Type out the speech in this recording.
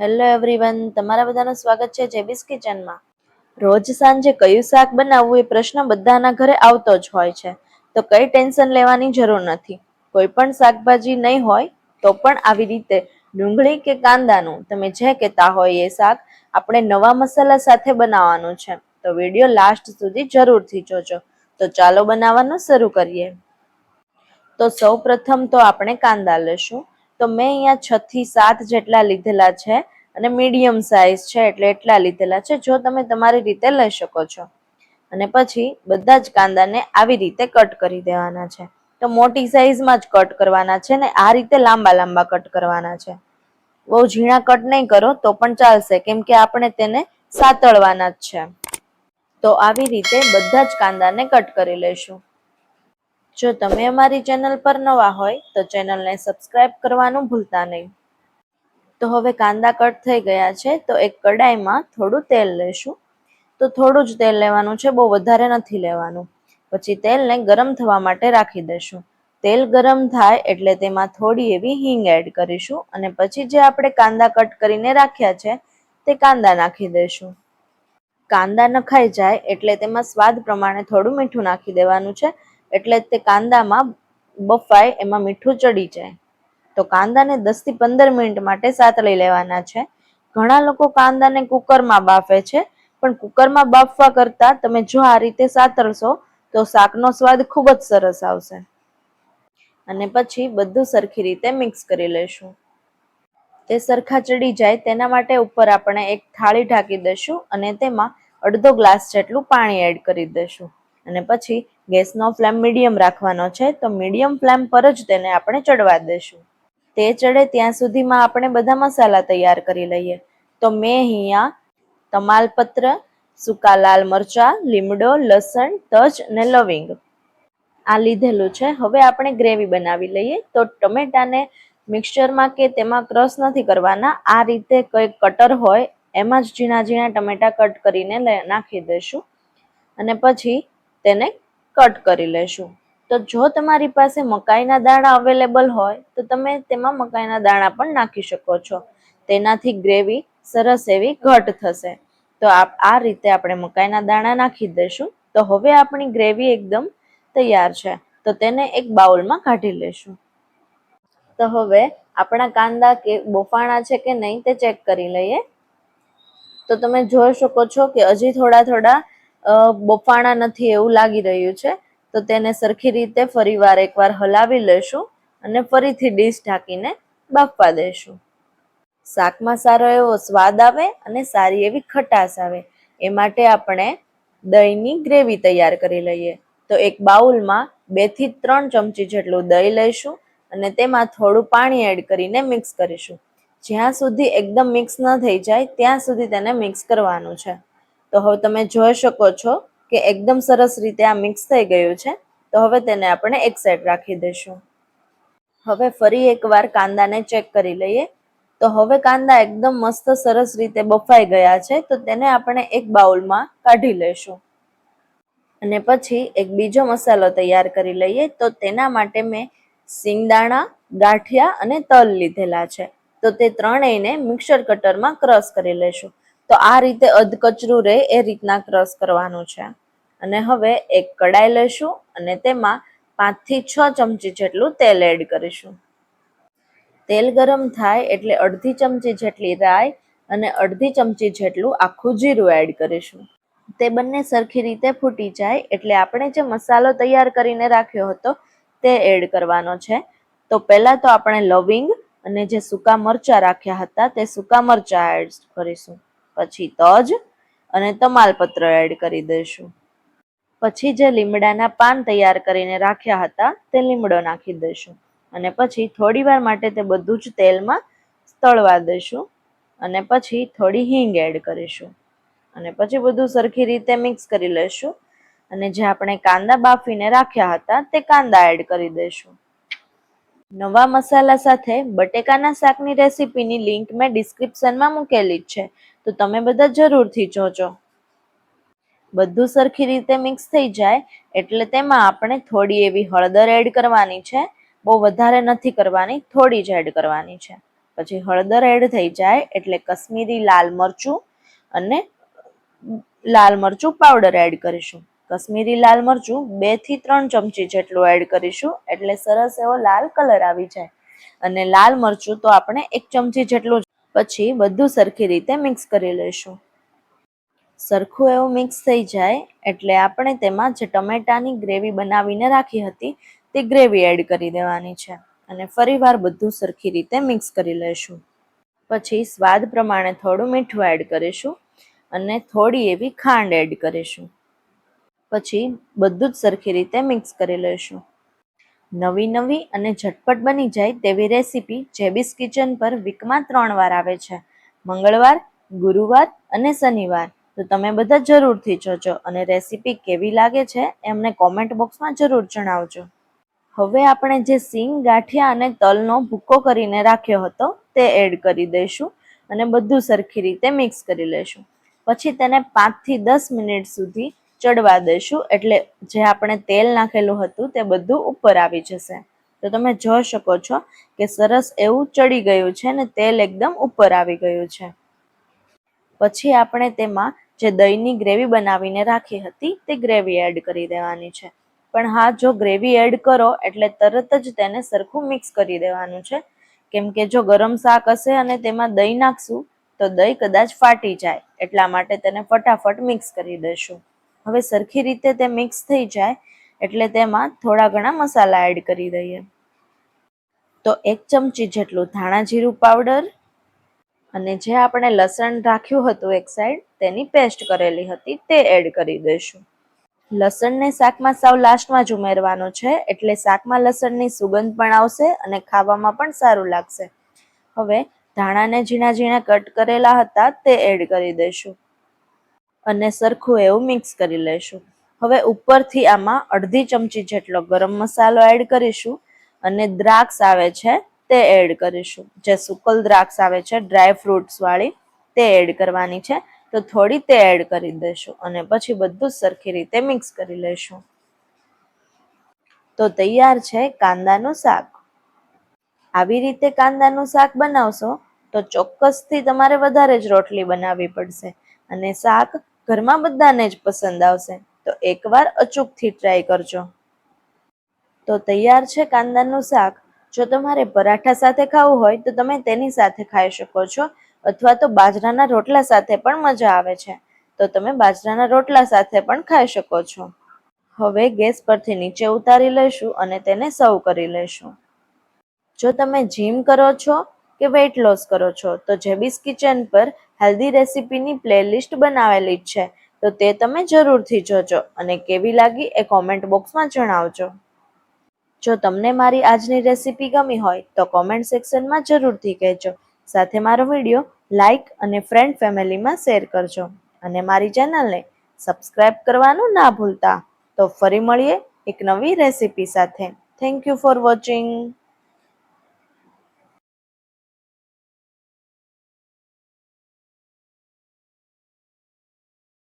Hello everyone, તમારા બધાનું સ્વાગત છે જેબીસ કિચનમાં. રોજ સાંજે કયું શાક બનાવવું એ પ્રશ્ન બધાના ઘરે આવતો જ હોય છે, તો કઈ ટેન્શન લેવાની જરૂર નથી. કોઈ પણ શાકભાજી નહીં હોય તો પણ આવી રીતે ડુંગળી કે કાંદાનું તમે જે કહેતા હોય એ શાક આપણે નવા મસાલા સાથે બનાવવાનું છે. તો વિડીયો લાસ્ટ સુધી જરૂરથી જોજો. તો ચાલો બનાવવાનું શરૂ કરીએ. તો સૌ પ્રથમ તો આપણે કાંદા લેશું. તો મેં અહીંયા 6 થી 7 જેટલા લીધેલા છે અને મીડિયમ સાઇઝ છે એટલે એટલા લીધેલા છે. જો તમે તમારી રીતે લઈ શકો છો. અને પછી બધા જ કાંદાને આવી રીતે કટ કરી દેવાના છે. તો મોટી સાઈઝમાં જ કટ કરવાના છે ને આ રીતે લાંબા લાંબા કટ કરવાના છે. બહુ ઝીણા કટ નહીં કરો તો પણ ચાલશે, કેમ કે આપણે તેને સાતળવાના જ છે. તો આવી રીતે બધા જ કાંદાને કટ કરી લઈશું. જો તમે અમારી ચેનલ પર નવા હોય તો ચેનલને સબસ્ક્રાઇબ કરવાનું ભૂલતા નહીં. તો હવે કાંદા કટ થઈ ગયા છે. તો એક કડાઈમાં થોડું તેલ લેશું. તો થોડું જ તેલ લેવાનું છે, બહુ વધારે નથી લેવાનું. પછી તેલને ગરમ થવા માટે રાખી દેશું. તેલ ગરમ થાય એટલે તેમાં થોડી એવી હિંગ એડ કરીશું અને પછી જે આપણે કાંદા કટ કરીને રાખ્યા છે તે કાંદા નાખી દઈશું. કાંદા નખાઈ જાય એટલે તેમાં સ્વાદ પ્રમાણે થોડું મીઠું નાખી દેવાનું છે, એટલે તે કાંદામાં બફાય એમાં મીઠું ચડી જાય. તો કાંદાને 10 થી 15 મિનિટ માટે સાતળી લેવાના છે. ઘણા લોકો કાંદાને કુકરમાં બાફે છે, પણ કુકરમાં બાફવા કરતા તમે જો આ રીતે સાતળશો તો શાકનો સ્વાદ ખૂબ જ સરસ આવશે. અને પછી બધું સરખી રીતે મિક્સ કરી લઈશું. તે સરખા ચડી જાય તેના માટે ઉપર આપણે એક થાળી ઢાંકી દઈશું અને તેમાં અડધો ગ્લાસ જેટલું પાણી એડ કરી દઈશું. અને પછી ગેસનો ફ્લેમ મીડિયમ રાખવાનો છે. તો મીડિયમ ફ્લેમ પર જ તેને આપણે ચડવા દઈશું. તે ચડે ત્યાં સુધીમાં આપણે બધા મસાલા તૈયાર કરી લઈએ. તો મેં અહીંયા તમાલપત્ર, સૂકા લાલ મરચા, લીમડો, લસણ, તજ અને લવિંગ આ લીધેલું છે. હવે આપણે ગ્રેવી બનાવી લઈએ. તો ટમેટાને મિક્સચરમાં કે તેમાં ક્રશ નથી કરવાના, આ રીતે કોઈ કટર હોય એમાં જ ઝીણા ઝીણા ટમેટા કટ કરીને નાખી દઈશું અને પછી તેને કટ કરી લેશું. તો જો તમારી પાસે મકાઈના દાણા અવેલેબલ હોય તો તમે તેમાં મકાઈના દાણા પણ નાખી શકો છો. તેનાથી ગ્રેવી સરસ એવી ઘટ થશે. તો આ રીતે આપણે મકાઈના દાણા નાખી દઈશું. તો હવે આપણી ગ્રેવી એકદમ તૈયાર છે. તો તેને એક બાઉલમાં કાઢી લેશું. તો હવે આપણા કાંદા કે બફાણા છે કે નહીં તે ચેક કરી લઈએ. તો તમે જોઈ શકો છો કે હજી થોડા થોડા બફાણા નથી એવું લાગી રહ્યું છે. તો તેને સરખી રીતે ફરીવાર એકવાર હલાવી લેશું અને ફરીથી ડીશ ઢાંકીને બાફવા દેશું. શાકમાં સારો એવો સ્વાદ આવે અને સારી એવી ખટાશ આવે એ માટે આપણે દહીંની ગ્રેવી તૈયાર કરી લઈએ. તો એક બાઉલમાં 2 થી 3 ચમચી જેટલું દહીં લઈશું અને તેમાં થોડું પાણી એડ કરીને મિક્સ કરીશું. જ્યાં સુધી એકદમ મિક્સ ન થઈ જાય ત્યાં સુધી તેને મિક્સ કરવાનું છે. તો હવે તમે જોઈ શકો છો કે એકદમ સરસ રીતે આ મિક્સ થઈ ગયું છે. તો હવે તેને આપણે એક સાઈડ રાખી દઈશું. હવે ફરી એકવાર કાંદાને ચેક કરી લઈએ. તો હવે કાંદા એકદમ મસ્ત સરસ રીતે બફાઈ ગયા છે. તો તેને આપણે એક બાઉલમાં કાઢી લઈશું. અને પછી એક બીજો મસાલો તૈયાર કરી લઈએ. તો તેના માટે મેં સિંગદાણા, ગાંઠિયા અને તલ લીધેલા છે. તો તે ત્રણેયને મિક્સર કટરમાં ક્રશ કરી લઈશું. તો આ રીતે અધકચરું રહે એ રીતના ક્રશ કરવાનું છે. અને હવે એક કડાઈ લઈશું અને તેમાં 5 થી 6 ચમચી જેટલું તેલ એડ કરીશું. તેલ ગરમ થાય એટલે અડધી ચમચી જેટલી રાઈ અને અડધી ચમચી જેટલું આખું જીરું એડ કરીશું. તે બંને સરખી રીતે ફૂટી જાય એટલે આપણે જે મસાલો તૈયાર કરીને રાખ્યો હતો તે એડ કરવાનો છે. તો પહેલા તો આપણે લવિંગ અને જે સૂકા મરચા રાખ્યા હતા તે સૂકા મરચા એડ કરીશું. પછી તજ અને તમાલપત્ર એડ કરી દઈશું. પછી જે લીમડાના પાન તૈયાર કરીને રાખ્યા હતા તે લીમડો નાખી દઈશું. અને પછી થોડી વાર માટે તે બધું જ તેલમાં તળવા દઈશું. અને પછી થોડી હિંગ એડ કરીશું. અને પછી બધું સરખી રીતે મિક્સ કરી લઈશું. અને જે આપણે કાંદા બાફીને રાખ્યા હતા તે કાંદા એડ કરી દઈશું. નવા મસાલા સાથે બટેકાના શાકની રેસીપીની લિંક મેં ડિસ્ક્રિપ્શનમાં મૂકેલી જ છે. તો તમે બધા જરૂરથી જોજો. બધું સરખી રીતે મિક્સ થઈ જાય એટલે તેમાં આપણે થોડી એવી હળદર એડ કરવાની છે. બહુ વધારે નથી કરવાની, થોડી જ એડ કરવાની છે. પછી હળદર એડ થઈ જાય એટલે કશ્મીરી લાલ મરચું અને લાલ મરચું પાવડર એડ કરીશું. કશ્મીરી લાલ મરચું 2 થી 3 ચમચી જેટલું એડ કરીશું એટલે સરસ એવો લાલ કલર આવી જાય. અને લાલ મરચું તો આપણે 1 ચમચી જેટલું. પછી બધું સરખી રીતે મિક્સ કરી લઈશું. સરખું એવું મિક્સ થઈ જાય એટલે આપણે તેમાં જે ટમેટાની ગ્રેવી બનાવીને રાખી હતી તે ગ્રેવી એડ કરી દેવાની છે અને ફરીવાર બધું સરખી રીતે મિક્સ કરી લઈશું. પછી સ્વાદ પ્રમાણે થોડું મીઠું એડ કરીશું અને થોડી એવી ખાંડ એડ કરીશું. પછી બધું જ સરખી રીતે મિક્સ કરી લઈશું. નવી અને ઝટપટ બની જાય તેવી રેસીપી જેબીસ કિચન પર વીકમાં 3 વાર આવે છે, મંગળવાર, ગુરુવાર અને શનિવાર. તો તમે બધા જરૂરથી જોજો અને રેસીપી કેવી લાગે છે એમને કોમેન્ટ બોક્સમાં જરૂર જણાવજો. હવે આપણે જે સિંગ, ગાંઠિયા અને તલનો ભૂકો કરીને રાખ્યો હતો તે એડ કરી દઈશું અને બધું સરખી રીતે મિક્સ કરી લઈશું. પછી તેને 5 થી 10 મિનિટ સુધી ચડવા દઈશું એટલે જે આપણે તેલ નાખેલું હતું તે બધું ઉપર આવી જશે. તો તમે જોઈ શકો છો કે સરસ એવું ચડી ગયું છે ને તેલ એકદમ ઉપર આવી ગયું છે. પછી આપણે તેમાં જે દહીંની ગ્રેવી બનાવીને રાખી હતી તે ગ્રેવી એડ કરી દેવાની છે. પણ હા, જો ગ્રેવી એડ કરો એટલે તરત જ તેને સરખું મિક્સ કરી દેવાનું છે, કેમ કે જો ગરમ શાક હશે અને તેમાં દહીં નાખશું તો દહીં કદાચ ફાટી જાય, એટલા માટે તેને ફટાફટ મિક્સ કરી દઈશું. હવે સરખી રીતે તે મિક્સ થઈ જાય એટલે તેમાં થોડા ઘણા મસાલા એડ કરી દઈએ. તો 1 ચમચી જેટલું ધાણા જીરું પાવડર અને જે આપણે લસણ રાખ્યું હતું એક સાઈડ તેની પેસ્ટ કરેલી હતી તે એડ કરી દઈશું. લસણને શાકમાં સાવ લાસ્ટમાં જ ઉમેરવાનું છે એટલે શાકમાં લસણની સુગંધ પણ આવશે અને ખાવામાં પણ સારું લાગશે. હવે ધાણાને ઝીણા ઝીણા કટ કરેલા હતા તે એડ કરી દઈશું અને સરખું એવું મિક્સ કરી લઈશું. હવે ઉપરથી આમાં અડધી ચમચી જેટલો ગરમ મસાલો એડ કરીશું અને દ્રાક્ષ આવે છે તે એડ કરીશું. જે સુકલ દ્રાક્ષ આવે છે ડ્રાય ફ્રૂટ્સ વાળી તે એડ કરવાની છે. તો થોડી તે એડ કરી દઈશું અને પછી બધું સરખી રીતે મિક્સ કરી લઈશું. તો તૈયાર છે કાંદાનું શાક. આવી રીતે કાંદાનું શાક બનાવશો તો ચોક્કસથી તમારે વધારે જ રોટલી બનાવવી પડશે અને શાક ઘરમાં બધાને જ પસંદ આવશે. તો એકવાર અચૂકથી ટ્રાય કરજો. તો તૈયાર છે કાંદાનું શાક. જો તમારે પરાઠા સાથે ખાવું હોય તો તમે તેની સાથે ખાઈ શકો છો અથવા તો બાજરાના રોટલા સાથે પણ મજા આવે છે. તો તમે બાજરાના રોટલા સાથે પણ ખાઈ શકો છો. હવે ગેસ પરથી નીચે ઉતારી લઈશું અને તેને સર્વ કરી લઈશું. જો તમે જીમ કરો છો કે વેઇટ લોસ કરો છો તો જેબીસ કિચન પર હેલ્ધી રેસીપીની પ્લેલિસ્ટ બનાવેલી જ છે, તો તે તમે જરૂરથી જોજો અને કેવી લાગી એ કોમેન્ટ બોક્સમાં જણાવજો. જો તમને મારી આજની રેસીપી ગમી હોય તો કોમેન્ટ સેક્શનમાં જરૂરથી કહેજો. સાથે મારો વિડીયો લાઇક અને ફ્રેન્ડ ફેમિલીમાં શેર કરજો અને મારી ચેનલને સબસ્ક્રાઇબ કરવાનું ના ભૂલતા. તો ફરી મળીએ એક નવી રેસીપી સાથે. Thank you for watching.